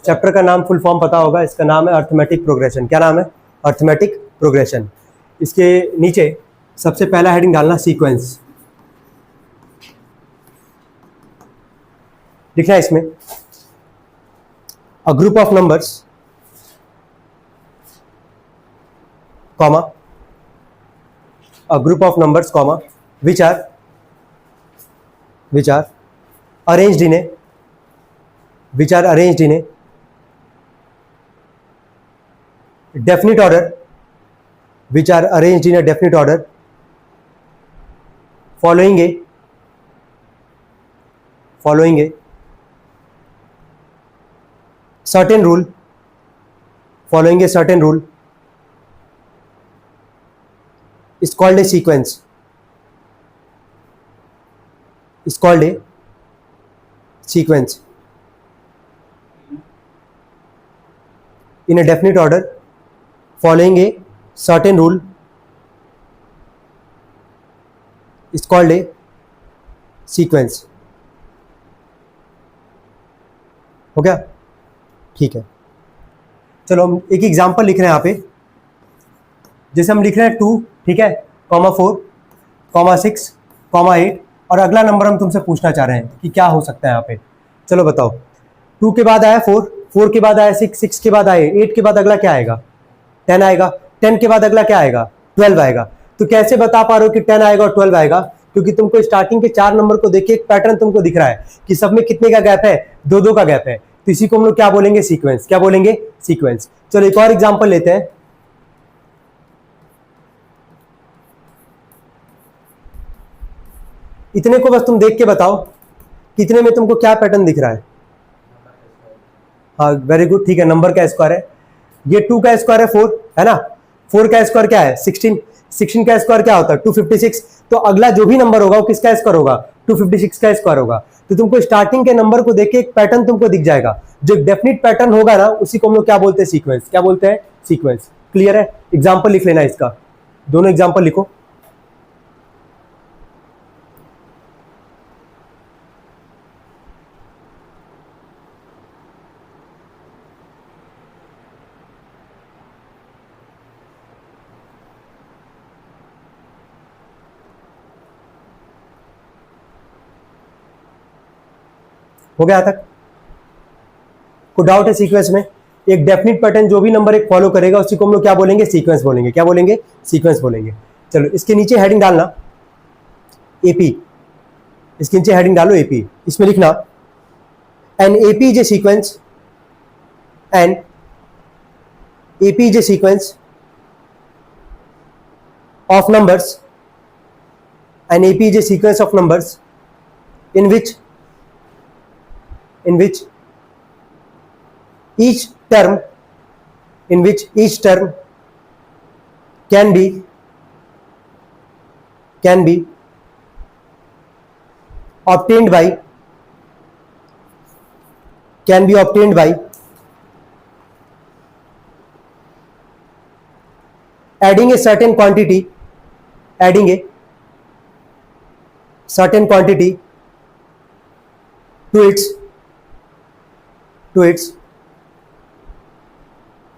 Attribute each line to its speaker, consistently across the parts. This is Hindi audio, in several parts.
Speaker 1: चैप्टर का नाम फुल फॉर्म पता होगा, इसका नाम है अर्थमेटिक प्रोग्रेशन। क्या नाम है? Arithmetic progression. इसके नीचे सबसे पहला हेडिंग डालना सीक्वेंस। लिखना है इसमें a group of numbers comma a group of numbers comma which are arranged in a definite order, which are arranged in a definite order following a certain rule, is called a sequence. In a definite order following a certain rule is called a sequence. हो गया? ठीक है, चलो हम एक एग्जांपल लिख रहे हैं यहाँ पे। जैसे हम लिख रहे हैं 2, ठीक है, कॉमा 4, कॉमा 6, कॉमा 8, और अगला नंबर हम तुमसे पूछना चाह रहे हैं कि क्या हो सकता है यहाँ पे। चलो बताओ, 2 के बाद आया 4, 4 के बाद आया 6, 6 के बाद आए 8 के बाद अगला क्या आएगा? 10 आएगा। 10 के बाद अगला क्या आएगा? 12 आएगा। तो कैसे बता पा रहे हो कि 10 आएगा और 12 आएगा? क्योंकि तुमको स्टार्टिंग के 4 नंबर को देखिए, एक पैटर्न तुमको दिख रहा है कि सब में कितने का गैप है? 2-2 का गैप है। तो इसी को हम लोग क्या बोलेंगे? सीक्वेंस। क्या बोलेंगे? सीक्वेंस। चलो एक और एग्जाम्पल लेते हैं। इतने को बस तुम देख के बताओ कितने में तुमको क्या पैटर्न दिख रहा है? हाँ, वेरी गुड, ठीक है, नंबर का स्क्वायर है। ये 2 का स्क्वायर है 4, है ना? 4 का स्क्वायर क्या है? 16। 16 का स्क्वायर क्या होता है? 256। तो अगला जो भी नंबर होगा वो किसका स्क्वायर होगा? 256 का स्क्वायर होगा। तो तुमको स्टार्टिंग के नंबर को देख के एक पैटर्न तुमको दिख जाएगा। जो डेफिनेट पैटर्न होगा ना, उसी को हम लोग क्या बोलते हैं? सीक्वेंस। क्या बोलते हैं? सीक्वेंस। क्लियर है? एग्जाम्पल लिख लेना इसका, दोनों एग्जाम्पल लिखो। हो गया तक? कोई डाउट है सीक्वेंस में? एक डेफिनेट पैटर्न जो भी नंबर एक फॉलो करेगा उसी को हम लोग क्या बोलेंगे? सीक्वेंस बोलेंगे। क्या बोलेंगे? सीक्वेंस बोलेंगे। चलो इसके नीचे हेडिंग डालना एपी। इसके नीचे हेडिंग डालो एपी। इसमें लिखना an AP is a sequence, an AP is a sequence of numbers, an AP is a sequence of numbers in which each term can be obtained by adding a certain quantity to its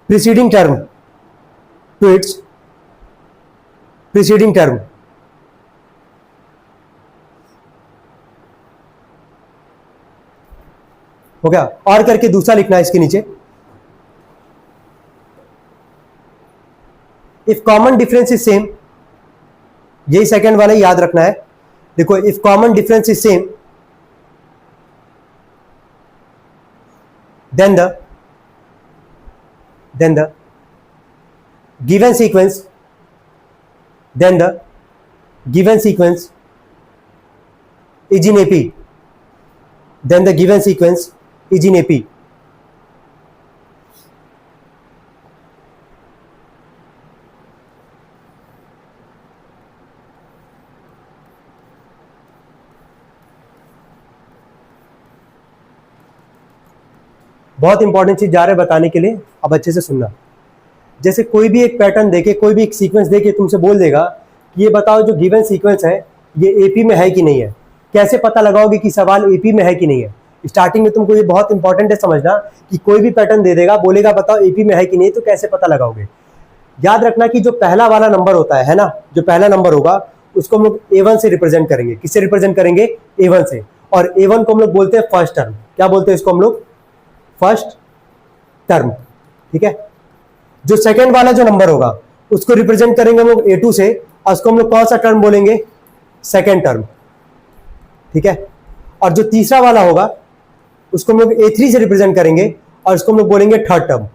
Speaker 1: preceding term, हो गया? और करके दूसरा लिखना है इसके नीचे, if common difference is same, यही सेकंड वाला याद रखना है। देखो, if common difference is same then the given sequence is in AP, then the given sequence is in AP। बहुत इंपॉर्टेंट चीज जा रहे बताने के लिए, अब अच्छे से सुनना। जैसे कोई भी एक पैटर्न देके, कोई भी एक सीक्वेंस देके तुमसे बोल देगा कि ये बताओ जो गिवन सीक्वेंस है ये एपी में है कि नहीं है। कैसे पता लगाओगे कि सवाल एपी में है कि नहीं है? स्टार्टिंग में तुमको ये बहुत इंपॉर्टेंट है समझना कि कोई भी पैटर्न दे देगा, बोलेगा बताओ एपी में है कि नहीं, तो कैसे पता लगाओगे। याद रखना कि जो पहला वाला नंबर होता है ना, जो पहला नंबर होगा उसको हम लोग A1 से रिप्रेजेंट करेंगे। किससे रिप्रेजेंट करेंगे? A1 से। और A1 को हम लोग बोलते हैं फर्स्ट टर्म। क्या बोलते हैं इसको हम लोग? First term. ठीक है। जो सेकंड वाला जो नंबर होगा उसको रिप्रेजेंट करेंगे हम लोग A2 से, और उसको हम लोग कौन सा टर्म बोलेंगे? Second term. ठीक है। और जो तीसरा वाला होगा उसको हम लोग A3 से रिप्रेजेंट करेंगे, और उसको हम लोग बोलेंगे थर्ड टर्म।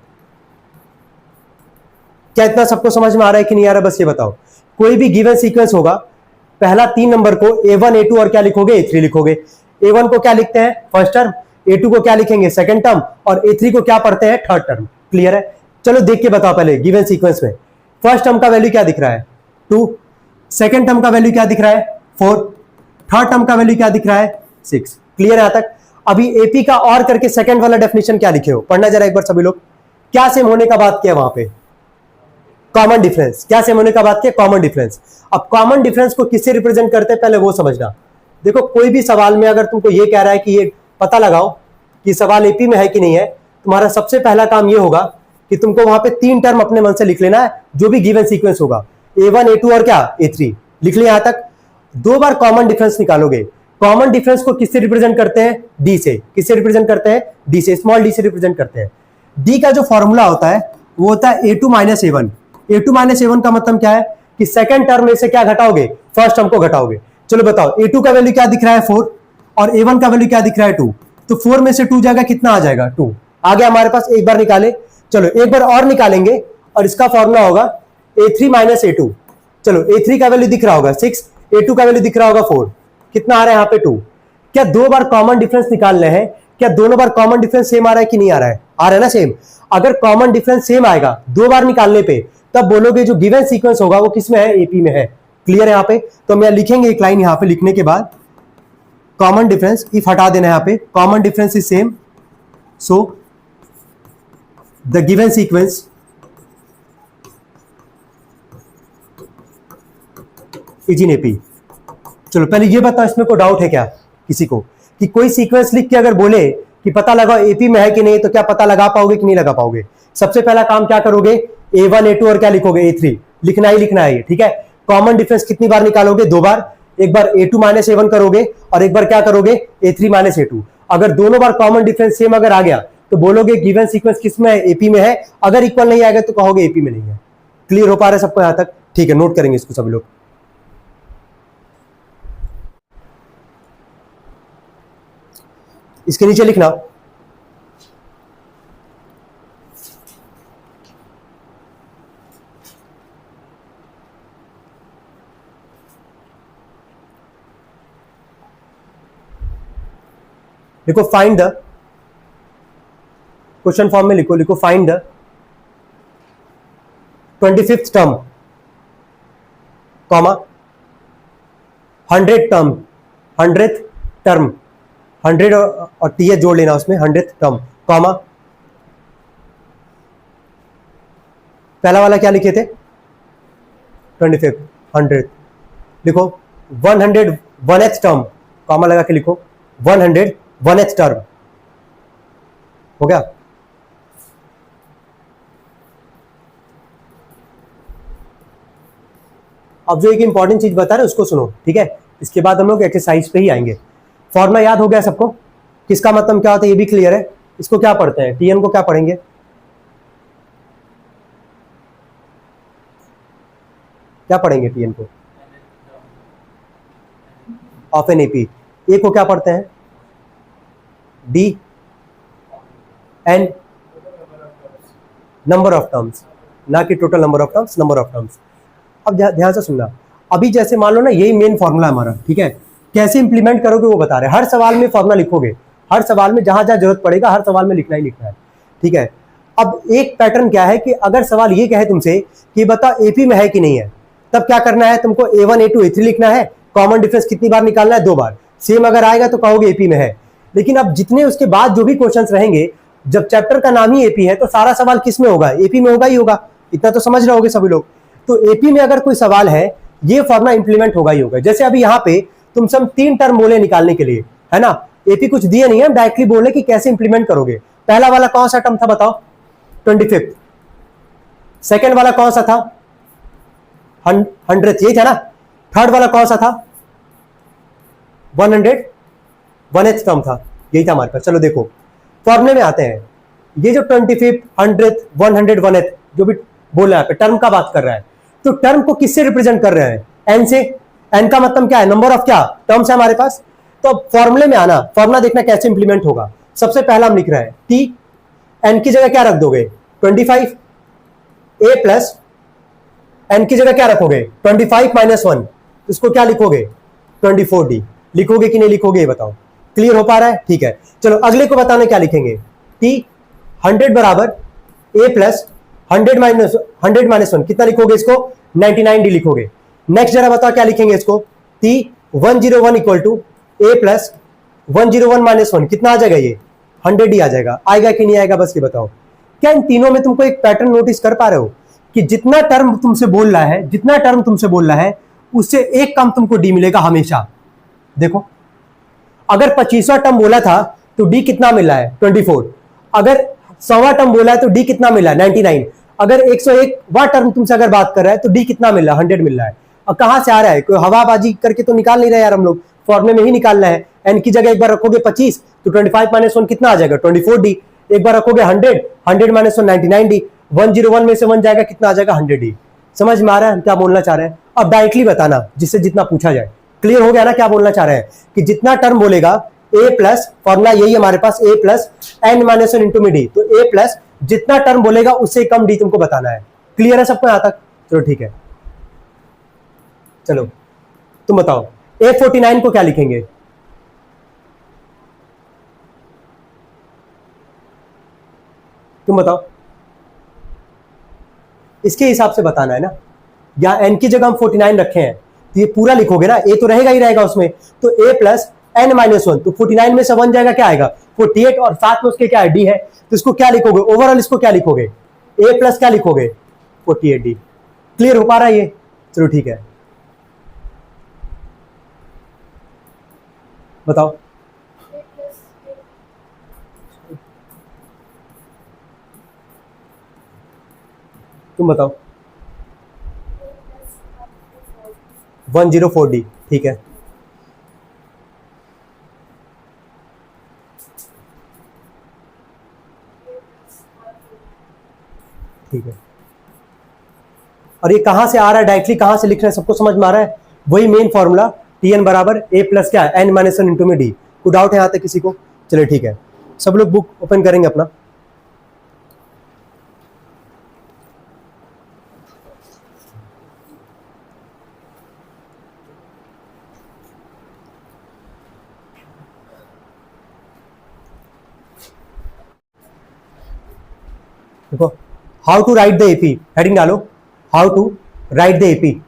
Speaker 1: क्या इतना सबको समझ में आ रहा है कि नहीं आ रहा? बस ये बताओ। कोई भी गिवन सीक्वेंस होगा, पहला 3 नंबर को A1 A2 और क्या लिखोगे? A3 लिखोगे। A1 को क्या लिखते हैं? First term. A2 को क्या लिखेंगे? Second term. और A3 को क्या पढ़ते हैं? Third term. क्लियर है? चलो देख के बताओ पहले गिवन सीक्वेंस में फर्स्ट टर्म का वैल्यू क्या दिख रहा है? 2। सेकंड टर्म का वैल्यू क्या दिख रहा है? 4। थर्ड टर्म का वैल्यू क्या दिख रहा है? 6। क्लियर है यहां तक? अभी एपी का और करके सेकंड वाला डेफिनेशन क्या लिखे हो? पढ़ना जरा एक बार सभी लोग। क्या सेम होने का बात किया वहां पे? Common difference. क्या सेम होने का बात किया? Common difference. अब कॉमन डिफरेंस को किससे रिप्रेजेंट करते हैं पहले वो समझना। देखो कोई भी सवाल में अगर तुमको ये कह रहा है कि ये पता लगाओ कि सवाल एपी में है कि नहीं है, तुम्हारा सबसे पहला काम ये होगा कि तुमको वहां पे 3 टर्म अपने मन से लिख लेना है, जो भी गिवन सीक्वेंस होगा। A1 A2 और क्या? A3 लिख लिया यहां तक। 2 बार कॉमन डिफरेंस निकालोगे। कॉमन डिफरेंस को किससे रिप्रेजेंट करते हैं? डी से। किससे रिप्रेजेंट करते हैं? डी से। स्मॉल डी से रिप्रेजेंट करते हैं। डी का जो फॉर्मूला होता है वो होता है A2 minus A1। A2 minus A1 का मतलब क्या है कि सेकंड टर्म में से क्या घटाओगे? फर्स्ट टर्म को घटाओगे। चलो बताओ A2 का वैल्यू क्या दिख रहा है? 4। और A1 का वैल्यू क्या दिख रहा है? 2। तो 4 में से 2 जाएगा, कितना आ जाएगा? 2 आ गया हमारे पास। एक बार निकाले। चलो एक बार और निकालेंगे, और इसका फॉर्मूला होगा A3 माइनस A2। चलो A3 का वैल्यू दिख रहा होगा 6, A2 का वैल्यू दिख रहा होगा 4। कितना आ रहा है यहाँ पे? 2। क्या 2 बार कॉमन डिफरेंस निकालने हैं? क्या दोनों बार कॉमन डिफरेंस सेम आ रहा है कि नहीं आ रहा है? आ रहा है ना सेम। अगर कॉमन डिफरेंस सेम आएगा 2 बार निकालने पे, तब बोलोगे जो गिवन सीक्वेंस होगा वो किस में है? एपी में है। क्लियर है यहाँ पे? तो हम यहाँ लिखेंगे एक लाइन, यहाँ पे लिखने के बाद कॉमन डिफरेंस इफ हटा देना है यहाँ पे। Common difference is same, so the given sequence is in AP. चलो पहले ये बताओ, इसमें कोई डाउट है क्या किसी को कि कोई सीक्वेंस लिख के अगर बोले कि पता लगाओ एपी में है कि नहीं, तो क्या पता लगा पाओगे कि नहीं लगा पाओगे? सबसे पहला काम क्या करोगे? A1 A2 और क्या लिखोगे? A3 लिखना ही लिखना है। ठीक है। कॉमन डिफरेंस कितनी बार निकालोगे? 2 बार। एक बार A2 माइनस A1 करोगे, और एक बार क्या करोगे? A3 minus A2। अगर दोनों बार कॉमन डिफरेंस सेम अगर आ गया तो बोलोगे गिवन सीक्वेंस किस में है? एपी में है। अगर इक्वल नहीं आएगा तो कहोगे एपी में नहीं है। क्लियर हो पा रहा है सबको यहां तक? ठीक है, नोट करेंगे इसको सभी लोग। इसके नीचे लिखना लिखो फाइंड द, क्वेश्चन फॉर्म में लिखो find the 25th term, comma 100th term, 100th term, 100 और टीएच जोड़ लेना उसमें, 100th टर्म, कॉमा पहला वाला क्या लिखे थे? 25th, 100 लिखो 101th टर्म, कॉमा लगा के लिखो 101th टर्म। हो गया? अब जो एक इंपॉर्टेंट चीज बता रहे उसको सुनो, ठीक है? इसके बाद हम लोग एक्सरसाइज पे ही आएंगे। फॉर्मूला याद हो गया सबको? किसका मतलब क्या होता है ये भी क्लियर है? इसको क्या पढ़ते हैं? टीएन को क्या पढ़ेंगे? क्या पढ़ेंगे टीएन को? Of an AP. ए को क्या पढ़ते हैं? D N number of terms, ना कि total number of terms, number of terms. अब ध्यान से सुनना। अभी जैसे मान लो ना यही मेन फॉर्मूला हमारा, ठीक है? कैसे इंप्लीमेंट करोगे वो बता रहे हैं। हर सवाल में फॉर्मूला लिखोगे, हर सवाल में जहां जहां जरूरत पड़ेगा हर सवाल में लिखना ही लिखना है, ठीक है? अब एक पैटर्न क्या है कि अगर सवाल ये कहे तुमसे कि बता एपी में है कि नहीं है, तब क्या करना है तुमको? A1 A2 A3 लिखना है। कॉमन डिफरेंस कितनी बार निकालना है? 2 बार। सेम अगर आएगा तो कहोगे एपी में है। लेकिन अब जितने उसके बाद जो भी क्वेश्चन रहेंगे, जब चैप्टर का नाम ही एपी है तो सारा सवाल किस में होगा? एपी में होगा ही होगा। इतना तो समझ रहे होगे सभी लोग। तो एपी में अगर कोई सवाल है, ये फॉर्मूला इंप्लीमेंट होगा ही होगा। जैसे अभी यहाँ पे तुम सब 3 टर्म बोले निकालने के लिए, है ना? एपी कुछ दिए नहीं है, हम डायरेक्टली बोले कि कैसे इंप्लीमेंट करोगे। पहला वाला कौन सा टर्म था बताओ? 25। सेकेंड वाला कौन सा था? 100th, यही था ना। थर्ड वाला कौन सा था? 100th टर्म था, यही था हमारे पास। चलो देखो फॉर्मूले में आते हैं। ये जो 25th, 100th, 100th जो भी बोल रहा है टर्म का बात कर रहा है, तो टर्म को किससे रिप्रेजेंट कर रहे हैं? एन से। एन का मतलब क्या है? नंबर ऑफ क्या टर्म्स है हमारे पास। तो फॉर्मूले में आना, फॉर्मूला देखना कैसे इंप्लीमेंट होगा। सबसे पहला हम लिख रहे हैं टी, एन की जगह क्या रख दोगे? 25, ए प्लस एन की जगह क्या रखोगे? 25 - 1, इसको क्या लिखोगे? 24d। लिखोगे कि नहीं लिखोगे ये बताओ। क्लियर हो पा रहा है? ठीक है, चलो अगले को बताने क्या लिखेंगे। टी 100 बराबर ए प्लस 100 - 1, कितना लिखोगे इसको? 99d लिखोगे। नेक्स्ट जरा बताओ क्या लिखेंगे इसको? T 101 equal to A plus 101 - 1, कितना आ जाएगा? ये 100d आ जाएगा। आएगा कि नहीं आएगा बस ये बताओ। क्या इन तीनों में तुमको एक पैटर्न नोटिस कर पा रहे हो कि जितना टर्म तुमसे बोल रहा है, जितना टर्म तुमसे बोल रहा है उससे एक कम तुमको डी मिलेगा हमेशा। देखो अगर 25वां टर्म बोला था तो डी कितना मिला है? 24। अगर 100वां टर्म बोला है तो डी कितना मिला है? 99। अगर 101वां टर्म तुमसे अगर बात कर रहा है तो डी कितना मिल रहा है? 100 मिल रहा है। अब कहां से आ रहा है? कोई हवाबाजी करके तो निकाल नहीं रहे यार, हम लोग फॉर्मूले में ही निकालना है। एन की जगह एक बार रखोगे 25 तो 25 - 1 कितना आ जाएगा? 24d। एक बार रखोगे 100 - 1 99d। 101 में से 1 जाएगा, कितना आ जाएगा? 100d। समझ में आ रहा है हम क्या बोलना चाह रहे हैं? अब डायरेक्टली बताना जिससे जितना पूछा जाए। क्लियर हो गया ना क्या बोलना चाह रहे हैं? कि जितना टर्म बोलेगा ए प्लस, फॉर्मूला यही हमारे पास, ए प्लस एन - 1 इंटू में डी। तो ए प्लस जितना टर्म बोलेगा उससे कम डी तुमको बताना है। क्लियर है सबको यहां तक? चलो ठीक है, चलो तुम बताओ A49 को क्या लिखेंगे? तुम बताओ, इसके हिसाब से बताना है ना। या एन की जगह हम 49 रखे हैं तो ये पूरा लिखोगे ना, ए तो रहेगा ही रहेगा उसमें। तो ए प्लस एन - 1, तो 49 में से 1 जाएगा, क्या आएगा? 48, और साथ में उसके क्या है? डी है। तो इसको क्या लिखोगे ओवरऑल? इसको क्या लिखोगे? ए प्लस क्या लिखोगे? 48d। क्लियर हो पा रहा है ये? चलो ठीक है, बताओ। तुम बताओ। 104d, ठीक है। ठीक है, और ये कहां से आ रहा है? डायरेक्टली कहां से लिख रहे हैं? सबको समझ में आ रहा है? वही मेन फॉर्मूला टी एन बराबर ए प्लस क्या है? एन - 1 इंटू में डी। कोई डाउट है यहां तक किसी को? चलिए ठीक है, सब लोग बुक ओपन करेंगे अपना। देखो, how to write the AP, heading डालो, how to write the AP.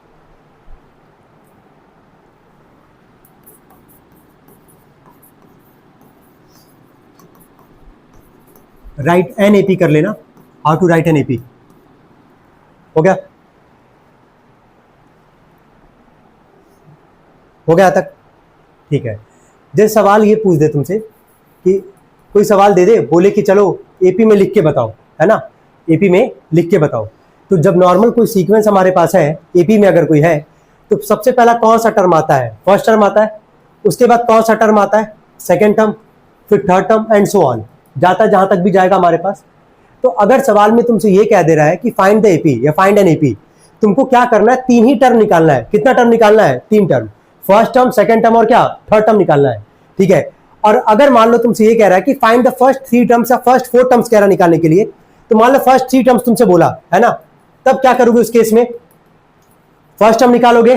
Speaker 1: Write an AP कर लेना, how to write an AP. हो गया? हो गया तक? ठीक है, जैसे सवाल ये पूछ दे तुमसे कि कोई सवाल दे दे, बोले कि चलो एपी में लिख के बताओ, है ना, एपी में लिख के बताओ। तो जब नॉर्मल कोई सीक्वेंस हमारे पास है एपी में अगर कोई है, तो सबसे पहला कौन सा टर्म आता है? फर्स्ट टर्म आता है। उसके बाद कौन सा टर्म आता है? सेकेंड टर्म, फिर third term and so on, जाता जहां तक भी जाएगा हमारे पास। तो अगर सवाल में तुमसे ये कह दे रहा है कि फाइंड द एपी या फाइंड एन एपी, तुमको क्या करना है? 3 ही टर्म निकालना है। कितना टर्म निकालना है? 3 term, first term, second term और क्या? थर्ड टर्म निकालना है। ठीक है, और अगर मान लो तुमसे ये कह रहा है कि फाइंड द फर्स्ट 3 टर्म्स या फर्स्ट 4 टर्म्स कह रहा है निकालने के लिए, तो मान लो फर्स्ट 3 टर्म्स तुमसे बोला है ना, तब क्या करोगे उस केस में? फर्स्ट टर्म निकालोगे,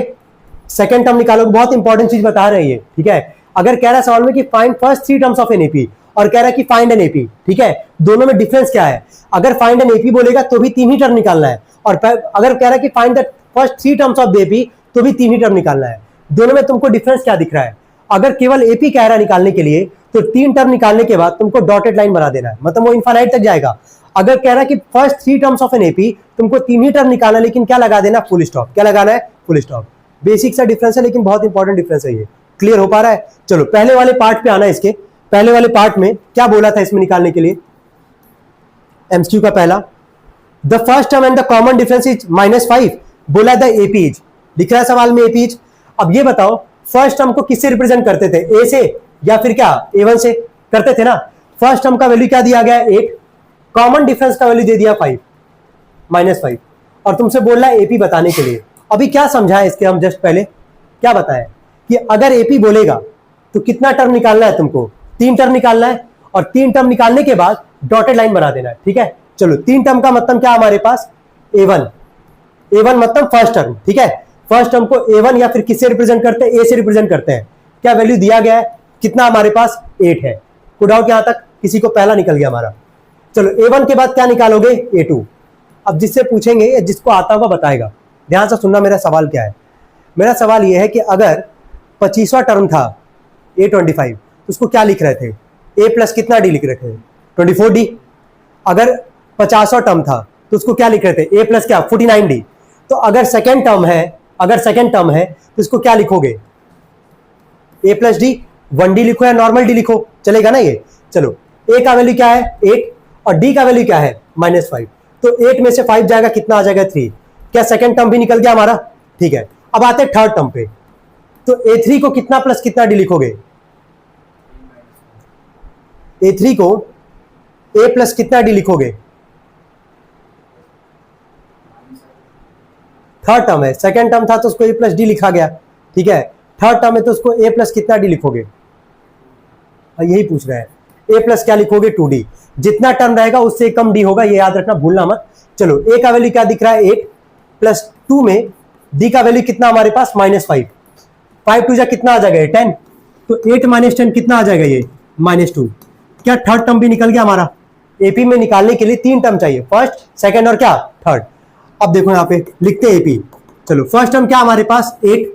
Speaker 1: सेकंड टर्म निकालोगे। बहुत इंपॉर्टेंट चीज बता रहे हैं ये, ठीक है। अगर कह रहा है सवाल में कि find first 3 terms of an AP, और कह रहा है कि फाइंड एन एपी, ठीक है, दोनों में डिफरेंस क्या है? अगर फाइंड एन एपी बोलेगा तो भी 3 ही टर्म निकालना है, और अगर कह रहा है कि find the first 3 terms of the AP, तो भी 3 ही टर्म निकालना है। दोनों में तुमको डिफरेंस क्या दिख रहा है? अगर केवल एपी कह रहा है निकालने के लिए, तो 3 टर्म निकालने के बाद तुमको डॉटेड लाइन बना देना है, मतलब वो इनफाइनाइट तक जाएगा। अगर कह रहा है कि first 3 terms of an AP, तुमको 3 ही टर्म निकालना है, लेकिन क्या लगा देना? Full stop. क्या लगाना है? Full stop. बेसिक सा डिफरेंस है, लेकिन बहुत इंपॉर्टेंट डिफरेंस है ये। क्लियर हो पा रहा है? चलो पहले वाले पार्ट पे आना इसके। पहले वाले पार्ट में क्या बोला था इसमें निकालने के लिए, एमसीक्यू का पहला, the first term and the common difference is -5, बोला द एपी इज, लिख रहा है सवाल में एपी इज। अब ये बताओ फर्स्ट टर्म को किससे रिप्रेजेंट करते थे, ए से या फिर क्या A1 से करते थे ना। फर्स्ट टर्म का वैल्यू क्या दिया गया है 8, कॉमन डिफरेंस का वैल्यू दे दिया 5 -5, और तुमसे बोल रहा है एपी बताने के लिए। अभी क्या समझा है इसके, हम जस्ट पहले क्या बताया कि अगर एपी बोलेगा तो कितना टर्म निकालना है तुमको, 3 टर्म निकालना है, और 3 टर्म निकालने के बाद डॉटेड लाइन बना देना है, ठीक है। चलो 3 टर्म का मतलब क्या हमारे पास A1, A1 मतलब फर्स्ट टर्म, ठीक है। फर्स्ट टर्म को A1 या फिर किससे रिप्रेजेंट करते हैं, ए से रिप्रेजेंट करते हैं। क्या वैल्यू दिया गया है, कितना हमारे पास 8 है। कोई डाउट यहां तक, किसी को पहला निकल गया हमारा। चलो A1 के बाद क्या निकालोगे A2। अब जिससे पूछेंगे जिसको आता होगा बताएगा, ध्यान से सुनना मेरा सवाल क्या है। मेरा सवाल यह है कि अगर 25वां टर्म था A25 तो उसको क्या लिख रहे थे, A प्लस कितना डी लिख रहे थे 24D। अगर 50वां टर्म था तो उसको क्या लिख रहे थे, A प्लस क्या 49D। तो अगर सेकेंड टर्म है तो इसको क्या लिखोगे, A प्लस डी, 1D लिखो या नॉर्मल डी लिखो, चलेगा ना ये। चलो A का वैल्यू क्या है 8 और D का वैल्यू क्या है -5, तो 8 में से 5 जाएगा, कितना आ जाएगा 3। क्या सेकेंड टर्म भी निकल गया हमारा, ठीक है। अब आते हैं थर्ड टर्म पे, तो A3 को कितना प्लस कितना डी लिखोगे, A3 को A प्लस कितना डी लिखोगे, थर्ड टर्म है, सेकेंड टर्म था तो उसको A प्लस डी लिखा गया, ठीक है। थर्ड टर्म है तो उसको A प्लस कितना डी लिखोगे, यही पूछ रहा है। A प्लस क्या लिखोगे 2D, जितना टर्म रहेगा उससे कम डी होगा, ये याद रखना, भूलना मत। चलो A का वैल्यू क्या दिख रहा है 8 प्लस 2 में D का वैल्यू कितना हमारे पास -5, 5 2 जा कितना आ जाएगा 10, तो 8 - 10 कितना आ जाएगा ये -2। क्या थर्ड टर्म भी निकल गया हमारा। एपी में निकालने के लिए 3 टर्म चाहिए, फर्स्ट सेकंड और क्या थर्ड। अब देखो यहाँ पे लिखते हैं एपी। चलो फर्स्ट टर्म क्या हमारे पास 8,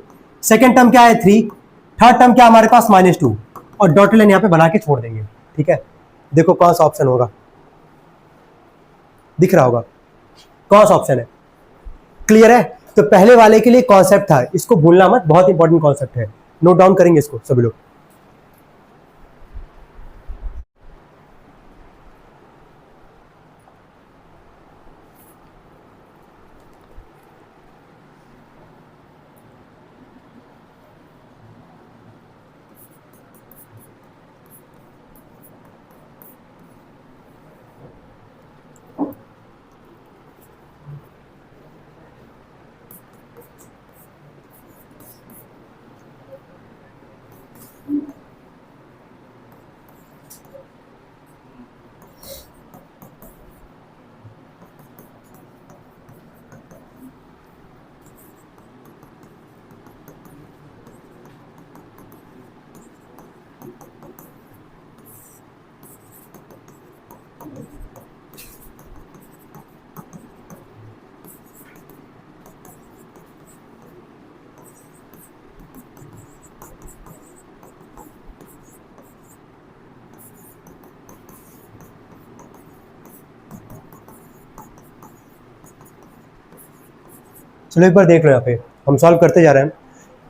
Speaker 1: सेकंड टर्म क्या है 3, थर्ड टर्म क्या हमारे पास -2, और डॉटेड लाइन यहाँ पे बना के छोड़ देंगे, ठीक है। देखो कौन सा ऑप्शन होगा, दिख रहा होगा कौन सा ऑप्शन है, क्लियर है। तो पहले वाले के लिए कॉन्सेप्ट था, इसको भूलना मत, बहुत इंपॉर्टेंट कॉन्सेप्ट है, नोट डाउन करेंगे इसको सभी लोग। चलो एक बार देख लो, यहाँ पे हम सॉल्व करते जा रहे हैं।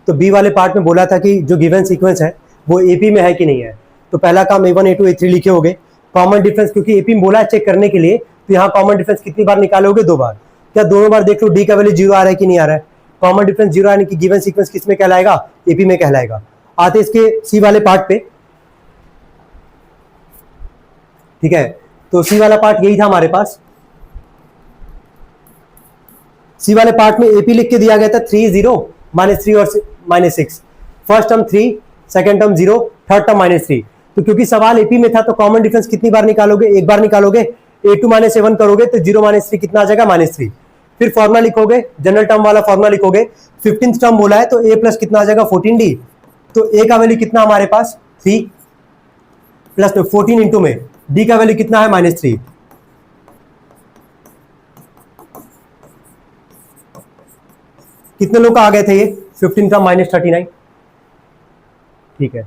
Speaker 1: तो बी वाले पार्ट में बोला था कि जो गिवन सीक्वेंस है वो एपी में है कि नहीं है। तो पहला काम A1 A2 A3 लिखे होगे। कॉमन डिफरेंस क्योंकि एपी में बोला है चेक करने के लिए, तो यहाँ कॉमन डिफरेंस कितनी बार निकालोगे, 2 बार। क्या दोनों बार देख लो डी का वैल्यू 0 आ रहा है कि नहीं आ रहा है। कॉमन डिफरेंस 0 यानी कि गिवन सीक्वेंस किस में कहलाएगा, एपी में कहलाएगा। आते इसके सी वाले पार्ट पे, ठीक है। तो सी वाला पार्ट यही था हमारे पास। सी वाले पार्ट में एपी लिख के दिया गया था 3 0 -3 और -6। First term 3, second term 0, third term -3। तो क्योंकि सवाल एपी में था तो कॉमन डिफरेंस कितनी बार निकालोगे, एक बार निकालोगे। A2 -A1 करोगे तो 0 -3 कितना आ जाएगा -3। फिर फॉर्मुला लिखोगे, जनरल टर्म वाला फॉर्मुला लिखोगे। 15th टर्म बोला है तो A प्लस कितना आ जाएगा 14D। तो A का वैल्यू कितना हमारे पास 3 प्लस 14 इंटू में D का वैल्यू कितना है -3। कितने लोग का आ गए थे ये 15 का -39, ठीक है।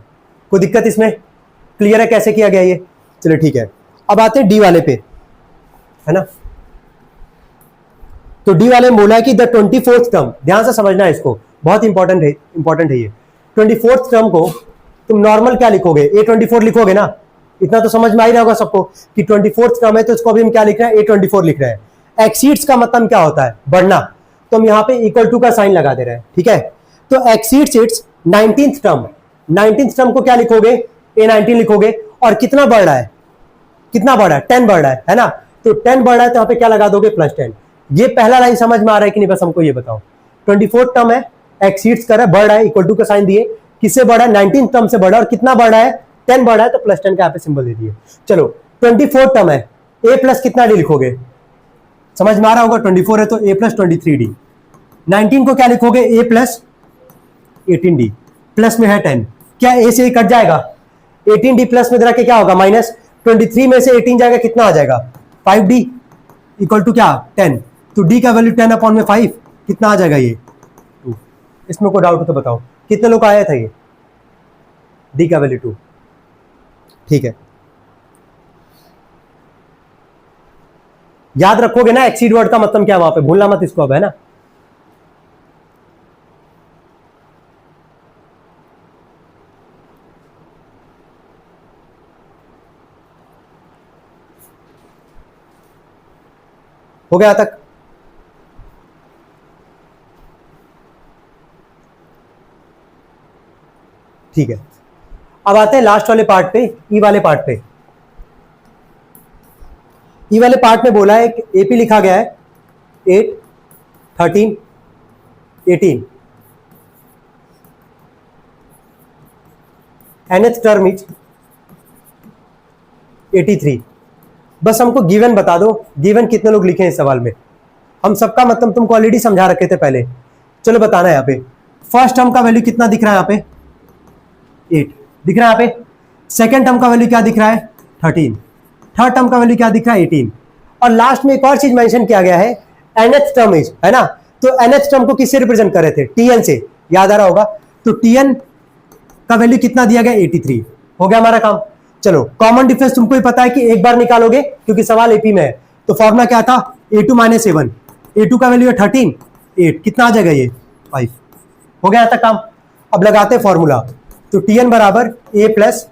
Speaker 1: कोई दिक्कत इसमें, क्लियर है कैसे किया गया ये। चलो ठीक है, अब आते हैं डी वाले पे, है ना। तो डी वाले में बोला है कि द 24th टर्म, ध्यान से समझना है इसको, बहुत इंपॉर्टेंट है ये। 24th टर्म को तुम नॉर्मल क्या लिखोगे, A24 लिखोगे ना। इतना तो समझ में आ ही रहा होगा सबको कि 24th टर्म है तो इसको अभी हम क्या लिख रहे हैं, A24 लिख रहे हैं। एक्सीड्स का मतलब क्या होता है, बढ़ना, तो हम यहाँ पे इक्वल टू का साइन लगा दे रहे हैं, ठीक है। तो exceeds its 19th term, 19th term को क्या लिखोगे, A19 लिखोगे। और कितना बढ़ रहा है, कितना बढ़ रहा है, 10 बढ़ रहा है ना। तो 10 बढ़ रहा है तो यहाँ पे क्या लगा दोगे, +10। ये पहला लाइन समझ में आ रहा है कि नहीं, बस हमको ये बताओ। 24th टर्म है, एक्सीड्स कर रहा है, बढ़ रहा है, इक्वल टू का साइन दिए, किससे बढ़ा है, 19th टर्म से बढ़ा, और कितना बढ़ा है, 10 बढ़ा है, तो +10 का यहाँ पे सिंबल दे दिए। चलो 24th टर्म है, A प्लस कितना डी लिखोगे, समझ में आ रहा होगा, 24 है तो A प्लस 23D। 19 को क्या लिखोगे, A प्लस 18D, प्लस में है 10, क्या A से कट जाएगा, 18D प्लस में के क्या होगा, माइनस 23 में से 18 जाएगा, कितना आ जाएगा, 5D इक्वल टू क्या, 10। तो D का वैल्यू 10/5 कितना आ जाएगा, ये 2। इसमें कोई डाउट हो तो बताओ, कितने लोग आया था ये, D का वैल्यू 2, ठीक है। याद रखोगे ना एक्सीड वर्ड का मतलब क्या, वहां पे भूलना मत इसको अब, है ना। हो गया तक, ठीक है। अब आते हैं लास्ट वाले पार्ट पे, ई वाले पार्ट पे। ई वाले पार्ट में बोला है कि एपी लिखा गया है 8, 13, 18, nth टर्म इज 83। बस हमको गिवन बता दो, गिवन कितने लोग लिखे हैं इस सवाल में। हम सबका मतलब तुमको ऑलरेडी समझा रखे थे पहले, चलो बताना है। यहाँ पे फर्स्ट टर्म का वैल्यू कितना दिख रहा है, यहाँ पे 8 दिख रहा है। यहाँ पे सेकेंड टर्म का वैल्यू क्या दिख रहा है, 13। थर्ड टर्म का वैल्यू क्या दिख रहा है, 18। और लास्ट में एक और चीज मेंशन किया गया है, nth टर्म इज, है ना। तो nth टर्म को किससे रिप्रेजेंट कर रहे थे, tn से, याद आ रहा होगा। तो tn का वैल्यू कितना दिया गया, 83। हो गया हमारा काम। चलो कॉमन डिफरेंस तुमको ही पता है कि एक बार निकालोगे, क्योंकि सवाल एपी में है। तो फॉर्मूला क्या था, a2 - a1, a2 का वैल्यू है 13, 8 कितना आ जाएगा, ये 5। हो गया तक काम। अब लगाते हैं फॉर्मूला। तो tn बराबर a प्लस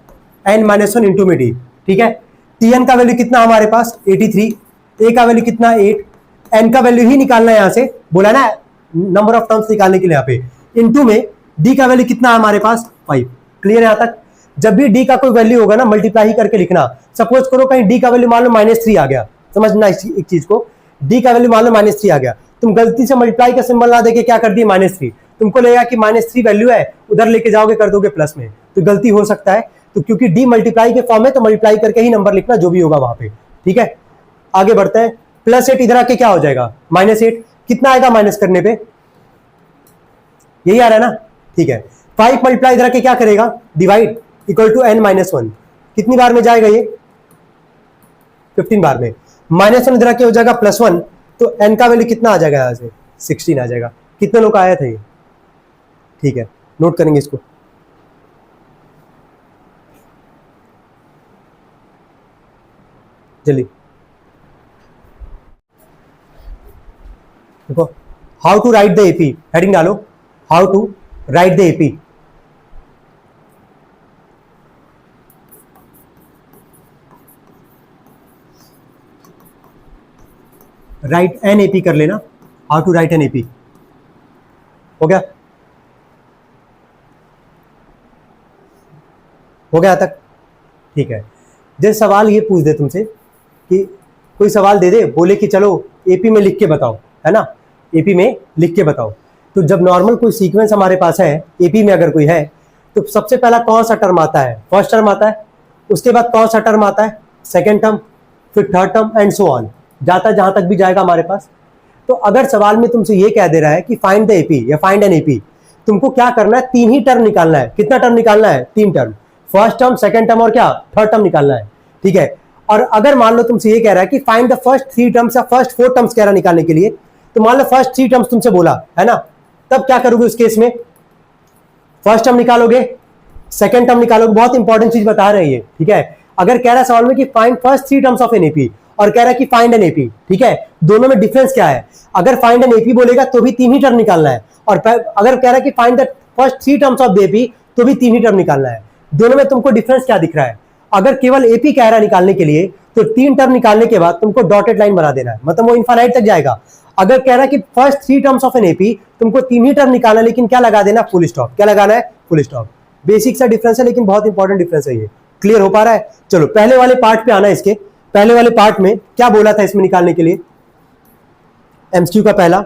Speaker 1: n-1 इंटू में d, ठीक है। tn का वैल्यू कितना हमारे पास, 83, a का वैल्यू कितना, 8, n का वैल्यू ही निकालना है, यहां से बोला ना नंबर ऑफ टर्म्स निकालने के लिए, यहाँ पे इंटू में d का वैल्यू कितना है हमारे पास, 5। क्लियर है यहाँ तक। जब भी d का कोई वैल्यू होगा ना, मल्टीप्लाई ही करके लिखना। सपोज करो कहीं d का वैल्यू मान लो -3 आ गया, समझना एक चीज को, d का वैल्यू मान लो -3 आ गया, तुम गलती से मल्टीप्लाई का सिंबल ना देके क्या कर दिए, -3, तुमको लगेगा कि -3 वैल्यू है, उधर लेके जाओगे कर दोगे प्लस में, तो गलती हो सकता है। तो क्योंकि d मल्टीप्लाई के फॉर्म है, तो मल्टीप्लाई करके ही नंबर लिखना, जो भी होगा वहां पे, ठीक है। आगे बढ़ते हैं। +8 इधर आके क्या हो जाएगा, -8, कितना आएगा माइनस करने पे, यही आ रहा है ना, ठीक है। 5 मल्टीप्लाई इधर आके क्या करेगा, डिवाइड, इक्वल टू n-1, कितनी बार में जाएगा ये, 15 बार में। -1 इधर आके हो जाएगा +1, तो n का वैल्यू कितना आ जाएगा, यहां से 16 आ जाएगा। कितने लोग आया था ये, ठीक है, नोट करेंगे इसको। जल्दी देखो, how to write the AP, heading डालो, how to write the AP. Write an AP कर लेना, how to write an AP. हो गया, हो गया तक, ठीक है। जैसे सवाल ये पूछ दे तुमसे कि कोई सवाल दे दे, बोले कि चलो एपी में लिख के बताओ, है ना, एपी में लिख के बताओ। तो जब नॉर्मल कोई सीक्वेंस हमारे पास है, एपी में अगर कोई है, तो सबसे पहला कौन सा टर्म आता है, फर्स्ट टर्म आता है, उसके बाद कौन सा टर्म आता है, सेकेंड टर्म, फिर third term, and so on, जाता जहां तक भी जाएगा हमारे पास। तो अगर सवाल में तुमसे ये कह दे रहा है कि फाइंड द एपी या फाइंड एन एपी, तुमको क्या करना है, 3 ही टर्म निकालना है। कितना टर्म निकालना है, 3 term, first term, second term और क्या, थर्ड टर्म निकालना है, ठीक है। और अगर मान लो तुमसे ये कह रहा है कि फाइंड द फर्स्ट 3 टर्म्स या फर्स्ट 4 टर्म्स कह रहा है निकालने के लिए, तो मान लो फर्स्ट 3 टर्म्स तुमसे बोला, है ना, तब क्या करोगे उस केस में, फर्स्ट टर्म निकालोगे, सेकेंड टर्म निकालोगे। बहुत इंपॉर्टेंट चीज बता रहे हैं, ठीक है। अगर कह रहा है सवाल में कि find first 3 terms of an AP, और कह रहा है कि फाइंड एन एपी, ठीक है, दोनों में डिफरेंस क्या है। अगर फाइंड एन एपी बोलेगा तो भी 3 ही टर्म निकालना है, और अगर कह रहा है कि find the first 3 terms of the AP, तो भी 3 ही टर्म निकालना है। दोनों में तुमको डिफरेंस क्या दिख रहा है? अगर केवल एपी कह रहा है निकालने के लिए तो 3 टर्म निकालने के बाद तुमको डॉटेड लाइन बना देना है, मतलब वो इनफाइनाइट तक जाएगा। अगर कह रहा है कि first 3 terms of an AP तुमको 3 ही टर्म निकालना, लेकिन क्या लगा देना? Full stop. क्या लगाना है? Full stop. बेसिक सा डिफरेंस है, लेकिन बहुत इंपॉर्टेंट डिफरेंस है ये। क्लियर हो पा रहा है? चलो पहले वाले पार्ट पे आना है। इसके पहले वाले पार्ट में क्या बोला था इसमें निकालने के लिए? एमसीक्यू का पहला,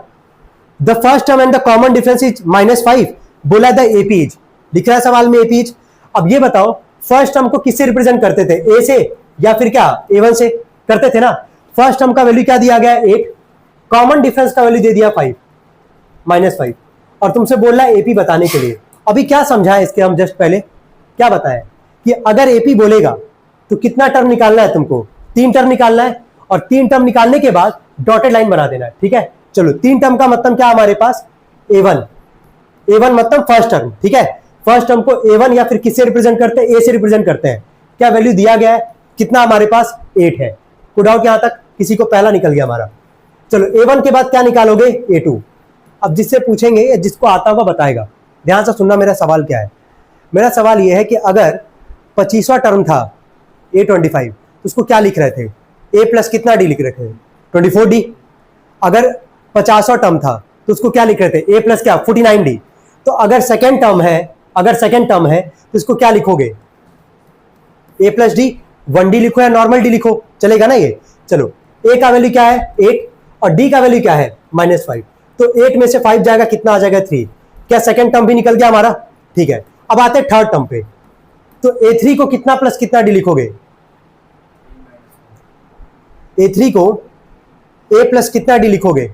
Speaker 1: the first term and the common difference is -5, बोला द एपीज। लिख रहा है सवाल में एपीज। अब ये बताओ फर्स्ट टर्म को किससे रिप्रेजेंट करते थे? ए से या फिर क्या A1 से करते थे ना? फर्स्ट टर्म का वैल्यू क्या दिया गया? 8, कॉमन डिफरेंस का वैल्यू दे दिया 5, -5, और तुमसे बोल रहा है एपी बताने के लिए। अभी क्या समझा है इसके? हम जस्ट पहले क्या बताया कि अगर एपी बोलेगा तो कितना टर्म निकालना है तुमको? 3 टर्म निकालना है, और 3 टर्म निकालने के बाद डॉटेड लाइन बना देना है। ठीक है, चलो 3 टर्म का मतलब क्या हमारे पास? A1 मतलब फर्स्ट टर्म। ठीक है, फर्स्ट टर्म को A1 या फिर किससे रिप्रेजेंट करते हैं? A से रिप्रेजेंट करते हैं। क्या वैल्यू दिया गया है? कितना हमारे पास? 8 है। कोई डाउट यहां तक? किसी को पहला निकल गया हमारा। चलो A1 के बाद क्या निकालोगे? A2। अब जिससे पूछेंगे, जिसको आता होगा बताएगा। ध्यान से सुनना मेरा सवाल क्या है। मेरा सवाल यह है कि अगर 25वां टर्म था A25 तो उसको क्या लिख रहे थे? A प्लस कितना D लिख रहे थे? 24D। अगर 50वां टर्म था तो उसको क्या लिख रहे थे? A प्लस क्या? 49D। तो अगर सेकेंड टर्म है तो इसको क्या लिखोगे? A प्लस D, 1D लिखो या नॉर्मल D लिखो, चलेगा ना ये? चलो A का वैल्यू क्या है? 8, और D का वैल्यू क्या है? -5। तो 8 में से 5 जाएगा, कितना आ जाएगा? 3। क्या सेकेंड टर्म भी निकल गया हमारा? ठीक है, अब आते हैं थर्ड टर्म पे। तो A3 को कितना प्लस कितना D लिखोगे? A3 को A प्लस कितना D लिखोगे?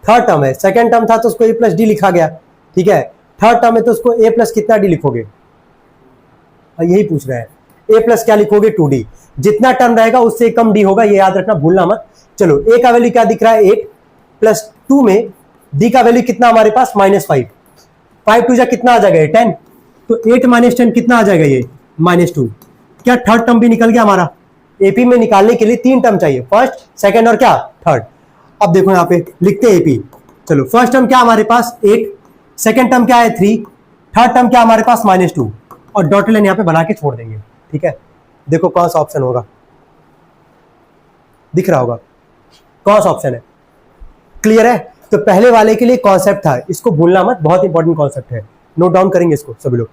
Speaker 1: थर्ड टर्म है, सेकेंड टर्म था तो उसको A प्लस D लिखा गया। ठीक है, थर्ड टर्म है तो उसको A प्लस कितना D लिखोगे? यही पूछ रहे हैं। A प्लस क्या लिखोगे? 2D। जितना टर्म रहेगा उससे कम D होगा, ये याद रखना, भूलना मत। चलो A का वैल्यू क्या दिख रहा है? 8 प्लस 2 में D का वैल्यू कितना हमारे पास? -5। 5 2 जा कितना आ जाएगा? 10। तो 8 - 10 कितना आ जाएगा? ये -2। क्या थर्ड टर्म भी निकल गया हमारा? एपी में निकालने के लिए 3 टर्म चाहिए, फर्स्ट, सेकेंड और क्या? थर्ड। अब देखो यहाँ पे लिखते हैं एपी। चलो फर्स्ट टर्म क्या हमारे पास? 8, सेकेंड टर्म क्या है? 3, थर्ड टर्म क्या हमारे पास? -2, और डॉटेड लाइन यहाँ पे बना के छोड़ देंगे। ठीक है, देखो कौन सा ऑप्शन होगा, दिख रहा होगा कौन सा ऑप्शन है? क्लियर है? तो पहले वाले के लिए कॉन्सेप्ट था, इसको भूलना मत, बहुत इंपॉर्टेंट कॉन्सेप्ट है। नोट डाउन करेंगे इसको सभी लोग।